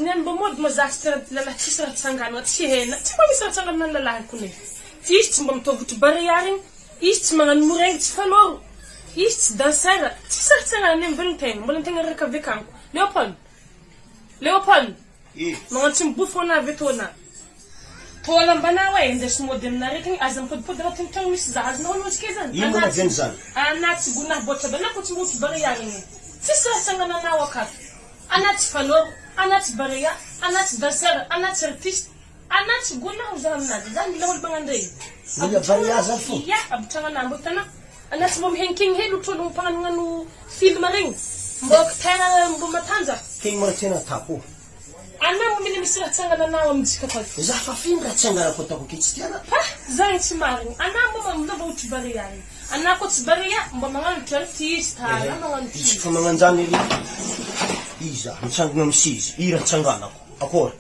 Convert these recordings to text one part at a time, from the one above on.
niyan ba mod mazastra lalaki sira tsangano tsy hena tsy misy tsangano lalaki kuni izy tsy mba mitovy to bariaring izy tsy magnano moreng tsy faloro izy tsy dansera tsy saritsangana ny mvelon-tegna mbola tegna reka vekanko Leopold magnano tsy mibofo na vetona tola mbana way ndeso mody aminareo aza mipodipody raha tiny misy zahazy na hono izy zany ino na veny zany anaty gona botra bana ko tsy mbotsy bariaring tsy saritsangana na wakat anaty faloro anaty baria anaty dansera anaty artiste anaty gona uzamnazi zani lawol bangandey ya baria za fu ya abtanga na mbotana anaty mom henking helu tolo panganu film ring mbok tena mbumatanja king mo tena tapo ana mumini misira tsangana nawo mdzika kwa za fa finga tsangana ko tako kitstiana zani tsimaring ana mama mndoba uti baria ana ko tsibaria mbamangana artiste ana mangana isi fa manganjani iza mtsangana msisi ira tsangana ko akora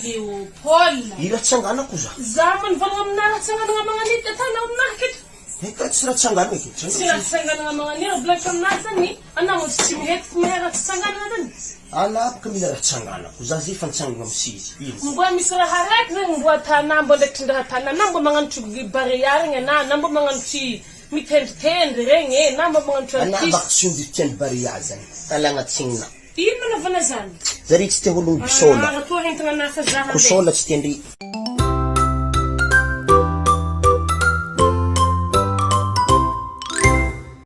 Leopold ira tsangana ko za zaman valwa mna tsangana nga mga nit tana umna kit heka tsira tsangana ki tsira tsangana nga mga nit black from nasani ana mo simhet mera tsangana dan ala kamila tsangana ko za zifan tsangana msisi mbwa misra harak mbwa tana mbwa lektinda tana nambo mga ntugi bariyari nga nambo mga nti mitend renge nambo mga ntu ana baksundi tend bariyazan talanga tsingna ino na vanazani zari tsy te holombo bisola to hentana na fazaha kusola tsy te ndri